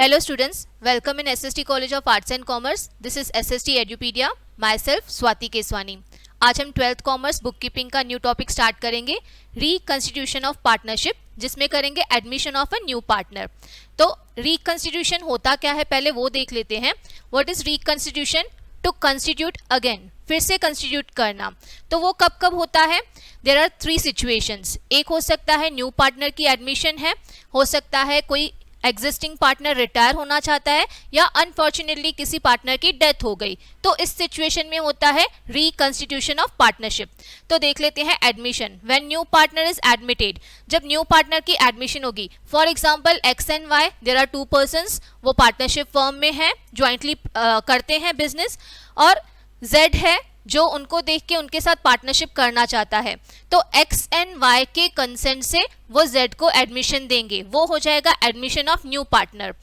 Hello students, welcome in SST College of Arts and Commerce. This is SST Edupedia. Myself Swati Keswani. आज हम 12th commerce book keeping का new topic start करेंगे, reconstitution of partnership, जिसमें करेंगे admission of a new partner. तो reconstitution होता क्या है पहले वो देख लेते हैं। What is reconstitution? To constitute again, फिर से कंस्टिट्यूट करना। तो वो कब कब होता है? There are 3 situations. एक हो सकता है न्यू पार्टनर की एडमिशन है, हो सकता है कोई एग्जिस्टिंग पार्टनर रिटायर होना चाहता है, या अनफॉर्चुनेटली किसी पार्टनर की डेथ हो गई, तो इस सिचुएशन में होता है रिकंस्टिट्यूशन ऑफ पार्टनरशिप। तो देख लेते हैं admission. When new partner is admitted, जब न्यू पार्टनर की एडमिशन होगी, for example X and Y, there are 2 persons, वो पार्टनरशिप फर्म में है, ज्वाइंटली करते हैं बिजनेस, और जेड है जो उनको देख के उनके साथ पार्टनरशिप करना चाहता है। तो एक्स एंड वाई के कंसेंट से वो जेड को एडमिशन देंगे, वो हो जाएगा admission of new partner.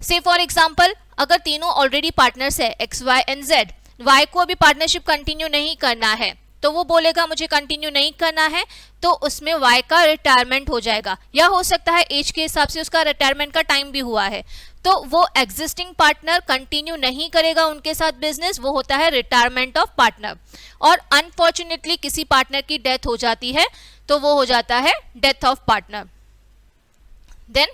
Say for example अगर तीनों ऑलरेडी पार्टनर्स है, X Y and Z, Y को अभी पार्टनरशिप कंटिन्यू नहीं करना है, तो वो बोलेगा मुझे कंटिन्यू नहीं करना है, तो उसमें वाई का रिटायरमेंट हो जाएगा, या हो सकता है एज के हिसाब से उसका रिटायरमेंट का टाइम भी हुआ है, तो वो एग्जिस्टिंग पार्टनर कंटिन्यू नहीं करेगा उनके साथ बिजनेस, वो होता है रिटायरमेंट ऑफ पार्टनर। और अनफॉर्चुनेटली किसी पार्टनर की डेथ हो जाती है, तो वो हो जाता है death of partner. Then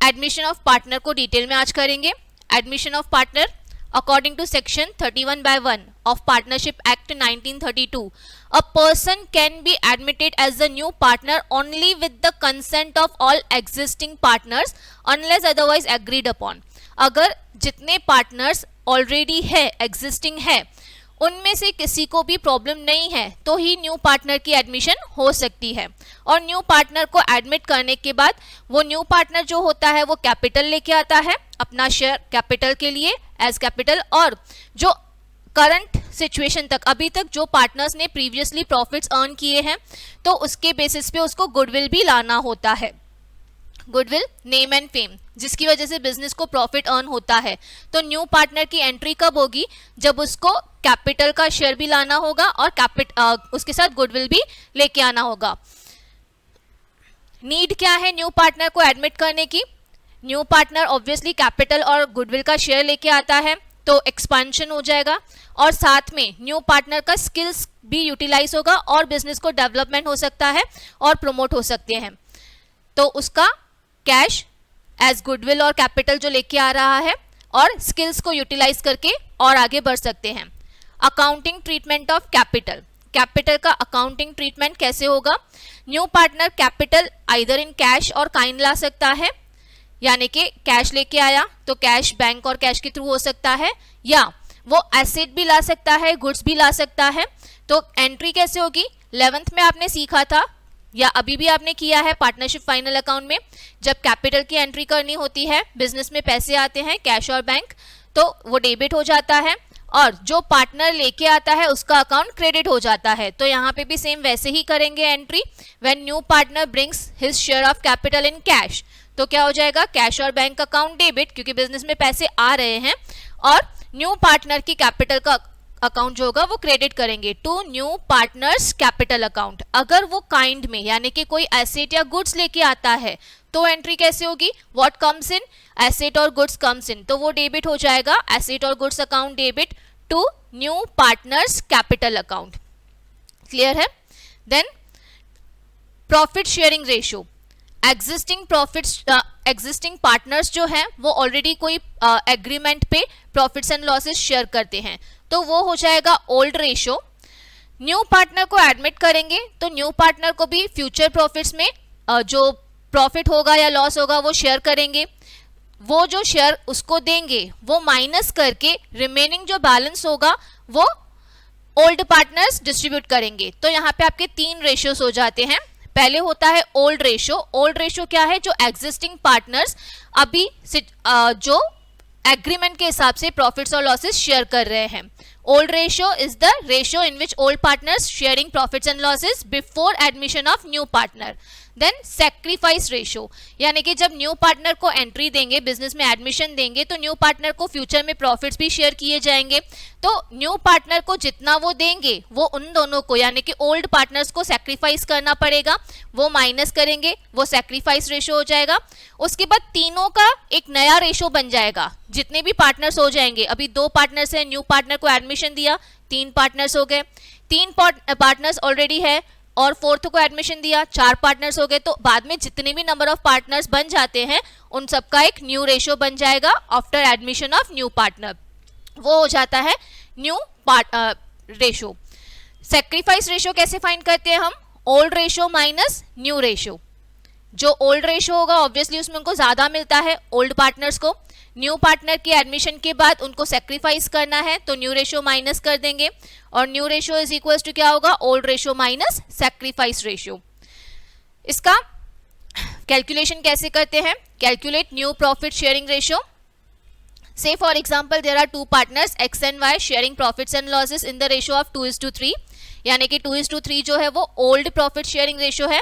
admission of partner को डिटेल में आज करेंगे। Admission of partner according to section 31/1 of Partnership Act 1932, a person can be admitted as a new partner only with the consent of all existing partners unless otherwise agreed upon. अगर जितने partners already है, existing है, उनमें से किसी को भी problem नहीं है, तो ही न्यू पार्टनर की एडमिशन हो सकती है। और न्यू पार्टनर को एडमिट करने के बाद वो न्यू पार्टनर जो होता है वो कैपिटल लेके आता है, अपना शेयर कैपिटल के लिए एज कैपिटल, और जो करंट सिचुएशन तक अभी तक जो पार्टनर्स ने प्रीवियसली प्रॉफिट्स अर्न किए हैं, तो उसके बेसिस पे उसको गुडविल भी लाना होता है। गुडविल, नेम एंड फेम, जिसकी वजह से बिजनेस को प्रॉफिट अर्न होता है। तो न्यू पार्टनर की एंट्री कब होगी? जब उसको कैपिटल का शेयर भी लाना होगा और उसके साथ गुडविल भी लेके आना होगा। नीड क्या है न्यू पार्टनर को एडमिट करने की? न्यू पार्टनर ऑब्वियसली कैपिटल और गुडविल का शेयर लेके आता है, तो एक्सपेंशन हो जाएगा, और साथ में न्यू पार्टनर का स्किल्स भी यूटिलाइज होगा और बिजनेस को डेवलपमेंट हो सकता है और प्रमोट हो सकते हैं। तो उसका कैश एज गुडविल और कैपिटल जो लेके आ रहा है, और स्किल्स को यूटिलाइज करके और आगे बढ़ सकते हैं। Accounting treatment of capital, capital का अकाउंटिंग ट्रीटमेंट कैसे होगा? New partner capital either in cash और काइंड ला सकता है, यानी कि कैश लेके आया तो कैश बैंक और कैश के थ्रू हो सकता है, या वो एसेट भी ला सकता है, गुड्स भी ला सकता है। तो एंट्री कैसे होगी? 11th में आपने सीखा था, या अभी भी आपने किया है पार्टनरशिप फाइनल अकाउंट में, जब कैपिटल की एंट्री करनी होती है, बिजनेस में पैसे आते हैं कैश और बैंक, तो वो डेबिट हो जाता है, और जो पार्टनर लेके आता है उसका अकाउंट क्रेडिट हो जाता है। तो यहाँ पे भी सेम वैसे ही करेंगे entry. When new partner brings his share of capital in cash, तो क्या हो जाएगा? कैश और बैंक अकाउंट डेबिट, क्योंकि बिजनेस में पैसे आ रहे हैं, और न्यू पार्टनर की कैपिटल का अकाउंट जो होगा वो क्रेडिट करेंगे to new partners capital account. अगर वो काइंड में, यानी कि कोई एसेट या गुड्स लेके आता है, तो एंट्री कैसे होगी? What comes in? एसेट और गुड्स कम्स इन, तो वो डेबिट हो जाएगा, एसेट और goods account debit to new partners capital account. Clear है? Then profit sharing ratio, existing partners जो हैं वो ऑलरेडी कोई एग्रीमेंट पे प्रॉफिट्स एंड लॉसेस शेयर करते हैं, तो वो हो जाएगा ओल्ड रेशियो। न्यू पार्टनर को एडमिट करेंगे, तो न्यू पार्टनर को भी फ्यूचर प्रॉफिट्स में जो प्रॉफिट होगा या लॉस होगा वो शेयर करेंगे। वो जो शेयर उसको देंगे वो माइनस करके रिमेनिंग जो बैलेंस होगा वो ओल्ड पार्टनर्स डिस्ट्रीब्यूट करेंगे। तो यहाँ पे आपके 3 रेशियोज हो जाते हैं। पहले होता है ओल्ड रेशियो। ओल्ड रेशियो क्या है? जो एग्जिस्टिंग पार्टनर्स अभी जो एग्रीमेंट के हिसाब से प्रॉफिट्स और लॉसेस शेयर कर रहे हैं। Old ratio is the ratio in which old partners sharing profits and losses before admission of new partner. Then sacrifice ratio, यानी कि जब न्यू पार्टनर को एंट्री देंगे, बिजनेस में एडमिशन देंगे, तो न्यू पार्टनर को फ्यूचर में प्रॉफिट्स भी शेयर किए जाएंगे। तो न्यू पार्टनर को जितना वो देंगे वो उन दोनों को यानी कि ओल्ड पार्टनर्स को सेक्रीफाइस करना पड़ेगा, वो माइनस करेंगे, वो सेक्रीफाइस रेशियो हो जाएगा। उसके बाद तीनों का एक नया रेशियो बन जाएगा, जितने भी पार्टनर्स हो जाएंगे। अभी 2 पार्टनर्स हैं, न्यू पार्टनर को एडमिशन दिया, 3 पार्टनर्स हो गए, 3 पार्टनर्स ऑलरेडी है और 4th को एडमिशन दिया, 4 पार्टनर्स हो गए। तो बाद में जितने भी नंबर ऑफ पार्टनर्स बन जाते हैं उन सबका एक न्यू रेशियो बन जाएगा after admission of new partner, वो हो जाता है न्यू रेशियो। सेक्रीफाइस रेशियो कैसे फाइंड करते हैं हम? Old ratio minus new ratio. जो ओल्ड रेशियो होगा ऑब्वियसली उसमें उनको ज्यादा मिलता है ओल्ड पार्टनर्स को, न्यू पार्टनर की एडमिशन के बाद उनको सेक्रीफाइस करना है तो न्यू रेशियो माइनस कर देंगे और new ratio is equal to क्या होगा? Old ratio minus sacrifice ratio. इसका कैलकुलेशन कैसे करते हैं? Calculate new profit sharing ratio. Say for example there are 2 partners X and Y sharing profits and losses in the ratio of 2:3, यानी कि 2:3 जो है वो old profit sharing ratio है।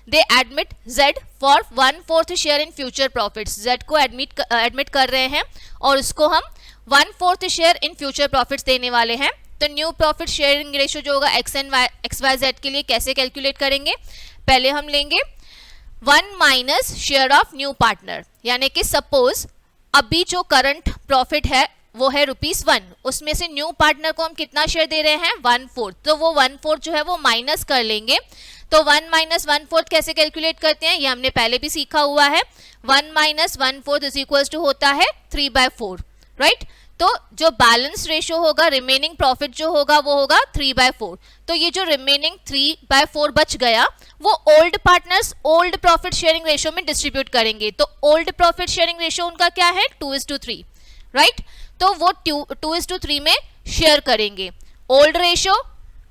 They admit Z for 1/4 share in future profits, Z को admit कर रहे हैं और उसको हम 1/4 share in future profits देने वाले हैं। तो न्यू प्रॉफिट शेयरिंग रेशियो जो होगा XYZ के लिए कैसे कैलकुलेट करेंगे? पहले हम लेंगे 1 minus share of new partner, यानी कि सपोज अभी जो करंट प्रॉफिट है वो है ₹1, उसमें से न्यू पार्टनर को हम कितना शेयर दे रहे हैं? 1/4, तो वो 1/4 जो है वो माइनस कर लेंगे। तो 1 माइनस 1/4 कैसे कैलकुलेट करते हैं? ये हमने पहले भी सीखा हुआ है। 1 माइनस 1/4 इज इक्वल टू होता है 3/4, राइट? तो जो बैलेंस रेशियो होगा, रिमेनिंग प्रॉफिट जो होगा वो होगा 3/4। तो ये जो रिमेनिंग 3/4 बच गया वो old partners old profit sharing ratio में डिस्ट्रीब्यूट करेंगे। तो ओल्ड प्रॉफिट शेयरिंग रेशियो उनका क्या है? 2:3, राइट? तो वो 2:3 में शेयर करेंगे। ओल्ड रेशियो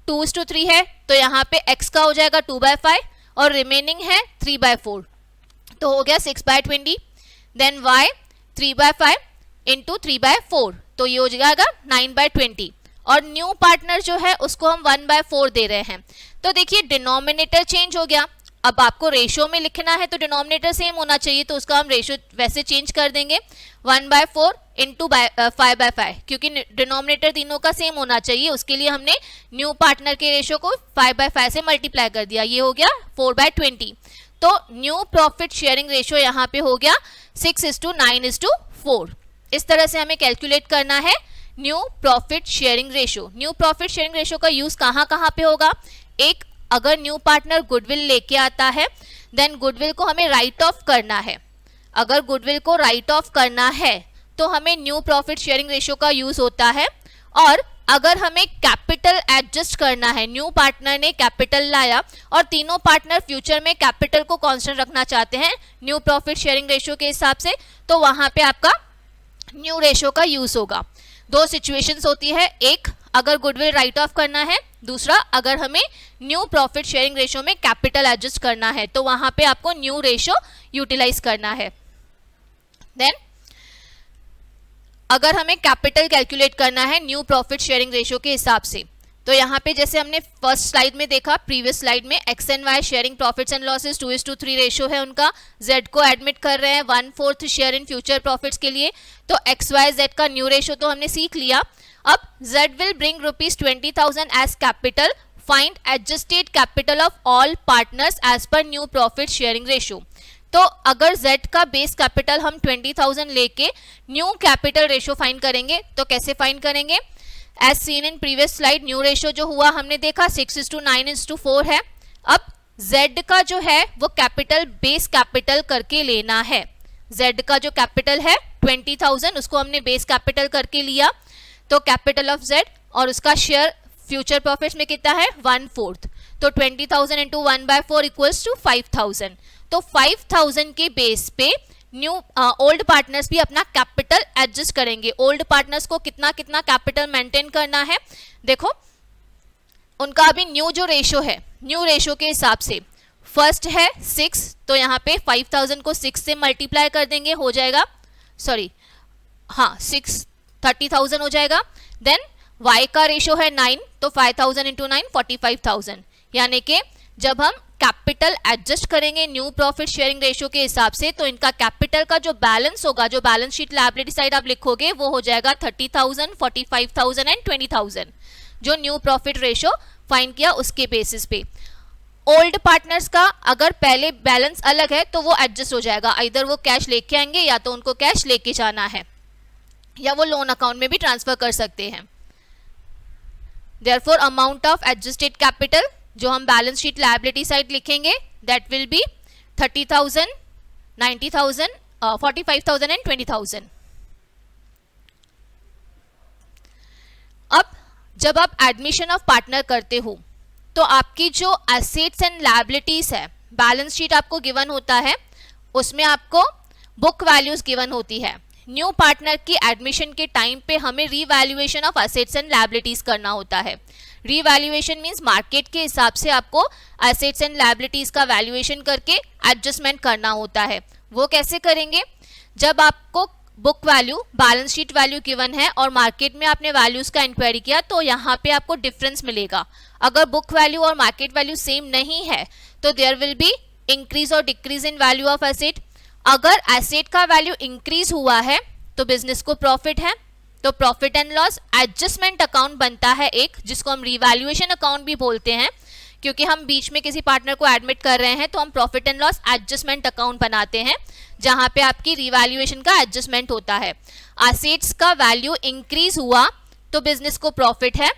2:3 है तो यहाँ पे x का हो जाएगा 2/5 और रिमेनिंग है 3/4, तो हो गया 6/20। देन y 3/5 इंटू 3/4, तो ये हो जाएगा 9/20 और न्यू पार्टनर जो है उसको हम 1/4 दे रहे हैं। तो देखिए डिनोमिनेटर चेंज हो गया। अब आपको रेशियो में लिखना है तो डिनोमिनेटर सेम होना चाहिए, तो उसका हम रेशियो वैसे चेंज कर देंगे 1/4 इंटू 5/5, क्योंकि डिनोमिनेटर तीनों का सेम होना चाहिए। उसके लिए हमने न्यू पार्टनर के रेशियो को 5/5 से मल्टीप्लाई कर दिया, ये हो गया 4/20। तो न्यू प्रॉफिट शेयरिंग रेशियो यहाँ पे हो गया 6:9:4। इस तरह से हमें कैलकुलेट करना है new profit sharing ratio. New profit sharing ratio का यूज कहाँ कहाँ पे होगा? एक, अगर न्यू पार्टनर गुडविल लेके आता है देन गुडविल को हमें राइट ऑफ करना है। अगर गुडविल को राइट ऑफ करना है तो हमें न्यू प्रॉफिट शेयरिंग रेशियो का यूज होता है। और अगर हमें कैपिटल एडजस्ट करना है, न्यू पार्टनर ने कैपिटल लाया और तीनों पार्टनर फ्यूचर में कैपिटल को कांस्टेंट रखना चाहते हैं न्यू प्रॉफिट शेयरिंग रेशियो के हिसाब से, तो वहां पे आपका न्यू रेशियो का यूज होगा। 2 सिचुएशंस होती है, एक अगर गुडविल राइट ऑफ करना है, दूसरा अगर हमें न्यू प्रॉफिट शेयरिंग रेशियो में कैपिटल एडजस्ट करना है, तो वहां पे आपको न्यू रेशियो यूटिलाइज करना है। देन अगर हमें कैपिटल कैलकुलेट करना है न्यू प्रॉफिट शेयरिंग रेशियो के हिसाब से, तो यहाँ पे जैसे हमने फर्स्ट स्लाइड में देखा, प्रीवियस स्लाइड में X and Y sharing profits and losses 2:3 ratio है उनका। जेड को एडमिट कर रहे हैं 1/4 शेयर इन फ्यूचर प्रॉफिट्स के लिए, तो एक्स वाई जेड का न्यू रेशियो तो हमने सीख लिया। अब Z will bring ₹20,000 as capital, find adjusted capital of all partners as per new profit sharing ratio. तो अगर Z का बेस कैपिटल हम 20,000 लेके न्यू कैपिटल रेशियो फाइंड करेंगे, तो कैसे फाइंड करेंगे? As seen in previous slide, new ratio जो हुआ हमने देखा 6:9:4 है। अब Z का जो है वो कैपिटल बेस कैपिटल करके लेना है। Z का जो कैपिटल है 20,000, उसको हमने बेस कैपिटल करके लिया, तो कैपिटल ऑफ Z और उसका शेयर फ्यूचर प्रॉफिट्स में कितना है 1/4, तो 20,000 इंटू 1/4 इक्वल्स टू 5,000। तो 5,000 के बेस पे न्यू ओल्ड पार्टनर्स भी अपना कैपिटल एडजस्ट करेंगे। ओल्ड पार्टनर्स को कितना कितना कैपिटल मेंटेन करना है, देखो उनका अभी न्यू जो रेशियो है, न्यू रेशियो के हिसाब से फर्स्ट है 6, तो यहाँ पे 5,000 को 6 से मल्टीप्लाई कर देंगे, हो जाएगा 30,000 हो जाएगा। देन y का रेशियो है 9, तो 5,000 इंटू 9 45,000, यानी कि जब हम कैपिटल एडजस्ट करेंगे न्यू प्रॉफिट शेयरिंग रेशियो के हिसाब से, तो इनका कैपिटल का जो बैलेंस होगा, जो बैलेंस शीट लायबिलिटी साइड आप लिखोगे, वो हो जाएगा 30,000, 45,000 एंड 20,000, जो न्यू प्रॉफिट रेशियो फाइंड किया उसके बेसिस पे। ओल्ड पार्टनर्स का अगर पहले बैलेंस अलग है तो वो एडजस्ट हो जाएगा, इधर वो कैश लेके आएंगे या तो उनको कैश लेके जाना है, या वो लोन अकाउंट में भी ट्रांसफर कर सकते हैं। Therefore amount of adjusted capital जो हम बैलेंस शीट लायबिलिटी साइड लिखेंगे, दैट विल बी 30,000, 90,000, 45,000 एंड 20,000। अब जब आप एडमिशन ऑफ पार्टनर करते हो तो आपकी जो एसेट्स एंड लायबिलिटीज है, बैलेंस शीट आपको गिवन होता है, उसमें आपको बुक वैल्यूज गिवन होती है। न्यू पार्टनर की एडमिशन के टाइम पे हमें revaluation of assets and liabilities करना होता है। रीवैल्यूएशन मींस मार्केट के हिसाब से आपको एसेट्स एंड लायबिलिटीज का वैल्यूएशन करके एडजस्टमेंट करना होता है। वो कैसे करेंगे? जब आपको book value, balance sheet value given है और मार्केट में आपने वैल्यूज का इंक्वायरी किया, तो यहाँ पे आपको डिफरेंस मिलेगा। अगर बुक वैल्यू और मार्केट वैल्यू सेम नहीं है तो देयर विल बी इंक्रीज और decrease in value of asset. अगर एसेट का वैल्यू इंक्रीज हुआ है तो बिजनेस को प्रॉफिट है, तो profit and loss adjustment account बनता है एक, जिसको हम रिवैल्यूएशन अकाउंट भी बोलते हैं, क्योंकि हम बीच में किसी पार्टनर को एडमिट कर रहे हैं तो हम profit and loss adjustment account बनाते हैं, जहां पे आपकी रिवैल्यूएशन का एडजस्टमेंट होता है। एसेट्स का वैल्यू इंक्रीज हुआ तो बिजनेस को प्रॉफिट है,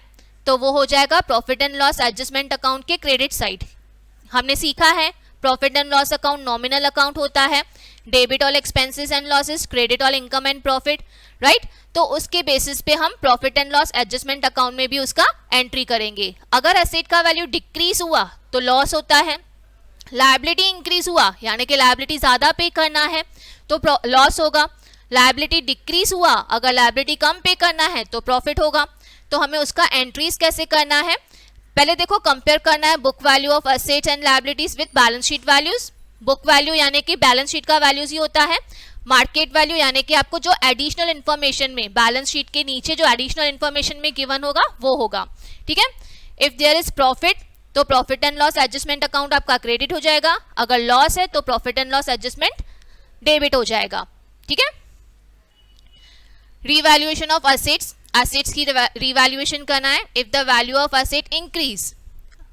तो वो हो जाएगा profit and loss adjustment account के क्रेडिट साइड। हमने सीखा है profit and loss account nominal account होता है, debit all expenses and losses, credit all income and profit, right. तो उसके बेसिस पे हम profit and loss adjustment account में भी उसका एंट्री करेंगे। अगर एसेट का वैल्यू डिक्रीज हुआ तो लॉस होता है, लायबिलिटी इंक्रीज हुआ यानी कि लायबिलिटी ज्यादा पे करना है तो लॉस होगा, लायबिलिटी डिक्रीज हुआ अगर लायबिलिटी कम पे करना है तो प्रॉफिट होगा। तो हमें उसका एंट्रीज कैसे करना है? पहले देखो कंपेयर करना है book value of assets and liabilities with balance sheet values. Book value यानी कि बैलेंस शीट का वैल्यूज ही होता है, मार्केट वैल्यू यानी कि आपको जो एडिशनल इन्फॉर्मेशन में बैलेंस शीट के नीचे जो एडिशनल इन्फॉर्मेशन में गिवन होगा वो होगा, ठीक है। इफ देयर इज प्रॉफिट तो profit and loss adjustment account आपका क्रेडिट हो जाएगा, अगर लॉस है तो profit and loss adjustment debit हो जाएगा, ठीक है। रिवैल्यूएशन ऑफ एसेट्स, एसेट्स की रिवैल्यूएशन करना है। If the value of asset increase,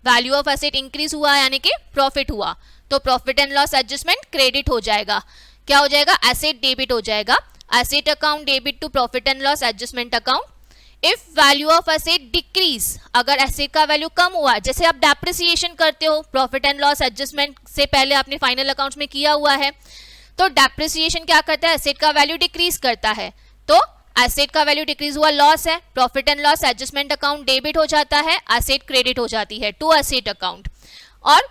value of asset increase हुआ यानी कि प्रॉफिट हुआ तो profit and loss adjustment credit हो जाएगा। क्या हो जाएगा? एसेट डेबिट हो जाएगा, asset account debit to profit and loss adjustment account. If value of asset decrease, अगर एसेट का वैल्यू कम हुआ, जैसे आप डेप्रिसिएशन करते हो, प्रॉफिट एंड लॉस एडजस्टमेंट से पहले आपने फाइनल अकाउंट्स में किया हुआ है, तो डेप्रिसिएशन क्या करता है? एसेट का वैल्यू डिक्रीज करता है, तो एसेट का वैल्यू डिक्रीज हुआ, लॉस है, profit and loss adjustment account debit हो जाता है, एसेट क्रेडिट हो जाती है टू एसेट अकाउंट। और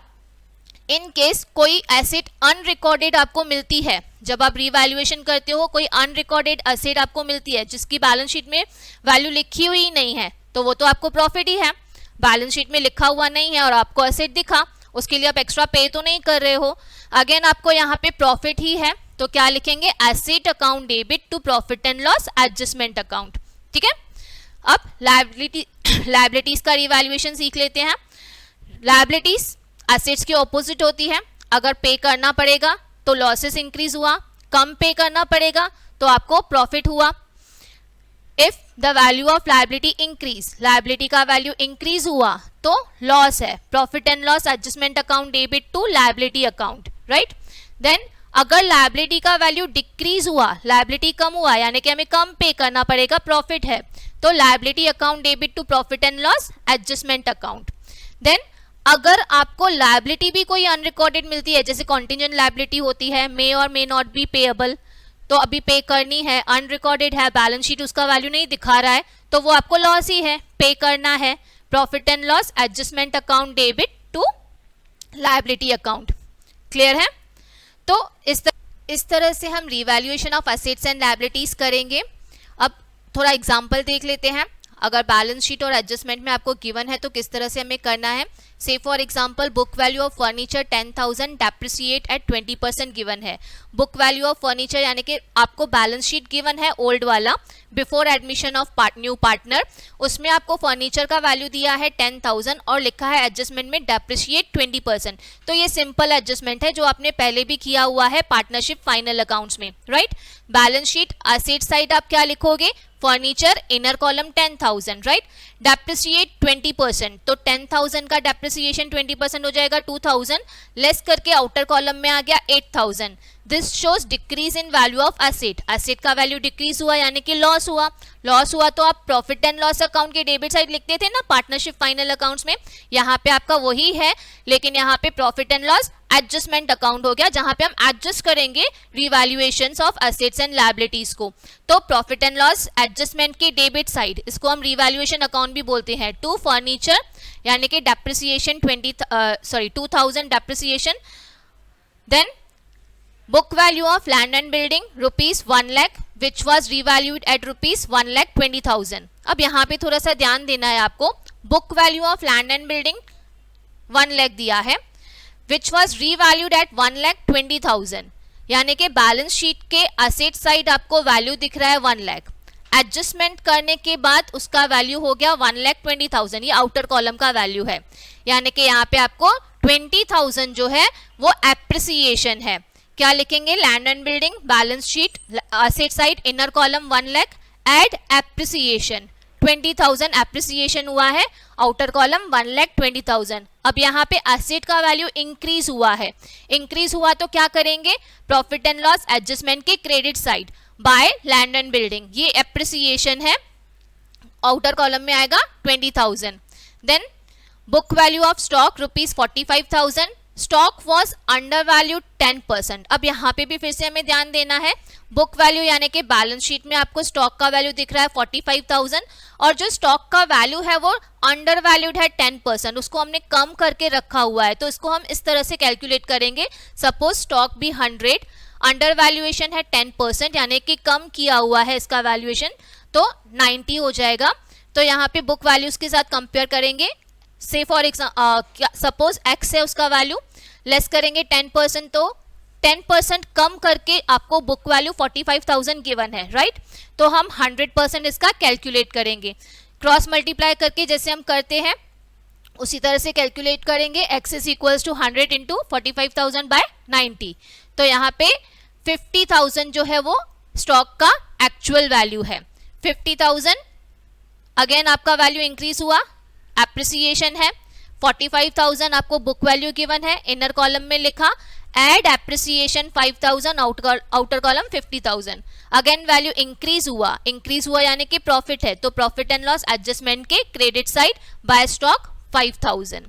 इन केस कोई एसेट अनरिकॉर्डेड आपको मिलती है, जब आप रिवैल्यूएशन करते हो कोई अनरिकॉर्डेड एसेट आपको मिलती है जिसकी बैलेंस शीट में वैल्यू लिखी हुई नहीं है, तो वो तो आपको प्रॉफिट ही है। बैलेंस शीट में लिखा हुआ नहीं है और आपको एसेट दिखा, उसके लिए आप एक्स्ट्रा पे तो नहीं कर रहे हो, अगेन आपको यहाँ पे प्रॉफिट ही है, तो क्या लिखेंगे? Asset account debit to profit and loss adjustment account, ठीक है। अब लायबिलिटीज का रिवैल्यूएशन सीख लेते हैं। लायबिलिटीज एसेट्स के ऑपोजिट होती है, अगर पे करना पड़ेगा तो लॉसेस इंक्रीज हुआ, कम पे करना पड़ेगा तो आपको प्रॉफिट हुआ। If the value of liability increase, liability का वैल्यू इंक्रीज हुआ तो लॉस है, profit and loss adjustment account debit to liability account, right. Then अगर लायबिलिटी का वैल्यू डिक्रीज हुआ, लायबिलिटी कम हुआ यानी कि हमें कम पे करना पड़ेगा, प्रॉफिट है, तो liability account debit to profit and loss adjustment account. Then अगर आपको लायबिलिटी भी कोई अनरिकॉर्डेड मिलती है, जैसे कॉन्टिजेंट लायबिलिटी होती है, मे और मे नॉट बी पेएबल, तो अभी पे करनी है, अनरिकॉर्डेड है, बैलेंस शीट उसका वैल्यू नहीं दिखा रहा है, तो वो आपको लॉस ही है, पे करना है, profit and loss adjustment account debit to liability account. Clear है? तो इस तरह से हम revaluation of assets and liabilities करेंगे। अब थोड़ा एग्जांपल देख लेते हैं। अगर बैलेंस शीट और एडजस्टमेंट में आपको गिवन है तो किस तरह से हमें करना है। Say for example book value of furniture 10,000 depreciate at 20% given है। बुक वैल्यू ऑफ फर्नीचर यानी कि आपको बैलेंस शीट गिवन है ओल्ड वाला before admission of new partner, उसमें आपको फर्नीचर का वैल्यू दिया है 10,000 और लिखा है एडजस्टमेंट में डेप्रिसिएट 20%। तो ये सिंपल एडजस्टमेंट है जो आपने पहले भी किया हुआ है पार्टनरशिप फाइनल अकाउंट्स में, right. Balance sheet asset side आप क्या लिखोगे, furniture inner column 10,000, right. Depreciate 20%, तो 10,000 का डेप्रिसिएशन 20% हो जाएगा 2,000, लेस करके आउटर कॉलम में आ गया 8,000। This shows decrease in value of asset, asset का वैल्यू डिक्रीज हुआ यानी कि लॉस हुआ। लॉस हुआ तो आप प्रॉफिट एंड लॉस अकाउंट के डेबिट साइड लिखते थे ना पार्टनरशिप फाइनल अकाउंट्स में, यहाँ पे आपका वही है, लेकिन यहाँ पे profit and loss adjustment account हो गया जहां पे हम एडजस्ट करेंगे रिवैल्यूएशंस ऑफ एसेट्स एंड लायबिलिटीज को। तो प्रॉफिट एंड लॉस एडजस्टमेंट की डेबिट साइड, इसको हम रिवैल्यूएशन अकाउंट भी बोलते हैं। टू फर्नीचर यानी कि depreciation 2,000 depreciation. Then book value of land and building rupees 1 lakh which was revalued at rupees 1,20,000। अब यहाँ पे थोड़ा सा ध्यान देना है आपको, book value of land and building 1 lakh दिया है which was revalued at 1,20,000, यानी कि बैलेंस शीट के एसेट साइड आपको वैल्यू दिख रहा है 1 लाख, एडजस्टमेंट करने के बाद उसका वैल्यू हो गया 1,20,000, ये आउटर कॉलम का वैल्यू है, यानी कि यहाँ पे आपको 20,000 जो है वो एप्रिसिएशन है। क्या लिखेंगे, land and building balance sheet asset side inner column 1 lakh add appreciation 20,000 appreciation हुआ है, आउटर कॉलम 1,20,000। अब यहाँ पे एसेट का वैल्यू इंक्रीज हुआ है, इंक्रीज हुआ तो क्या करेंगे, प्रॉफिट एंड लॉस एडजस्टमेंट के credit side by land and building, ये एप्रिसिएशन है, आउटर कॉलम में आएगा 20,000। Then book value of stock rupees 45,000, stock was under value 10%। अब यहाँ पे भी फिर से हमें ध्यान देना है, बुक वैल्यू यानी कि बैलेंस शीट में आपको स्टॉक का वैल्यू दिख रहा है 45,000 और जो स्टॉक का वैल्यू है वो अंडर वैल्यूड है 10%, उसको हमने कम करके रखा हुआ है, तो इसको हम इस तरह से कैलकुलेट करेंगे। सपोज स्टॉक भी 100, अंडर वैल्यूएशन है 10% यानी कि कम किया हुआ है इसका वैल्यूएशन, तो 90 हो जाएगा। तो यहाँ पे बुक वैल्यूज के साथ कंपेयर करेंगे, से फॉर एग्जाम्पल सपोज x है उसका वैल्यू, लेस करेंगे 10%, तो 10% कम करके आपको बुक वैल्यू 45,000 गिवन है, राइट। तो हम 100% इसका कैलकुलेट करेंगे, क्रॉस मल्टीप्लाई करके जैसे हम करते हैं उसी तरह से कैलकुलेट करेंगे। x is equals to 100 into 45,000 by 90, तो यहाँ पे 50,000 जो है वो स्टॉक का एक्चुअल वैल्यू है। 50,000 अगेन आपका वैल्यू इंक्रीज हुआ, एप्रिसिएशन है, 45,000 आपको बुक वैल्यू गिवन है, इनर कॉलम में लिखा, add appreciation 5,000, outer column 50,000, again value increase हुआ यानी कि प्रॉफिट है, तो प्रॉफिट एंड लॉस एडजस्टमेंट के क्रेडिट साइड बाय स्टॉक 5,000।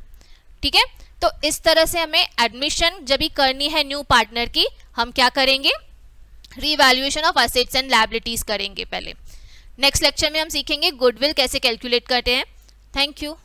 ठीक है, तो इस तरह से हमें एडमिशन जब भी करनी है न्यू पार्टनर की, हम क्या करेंगे, revaluation of assets and liabilities करेंगे पहले। नेक्स्ट लेक्चर में हम सीखेंगे गुडविल कैसे कैलकुलेट करते हैं। Thank you.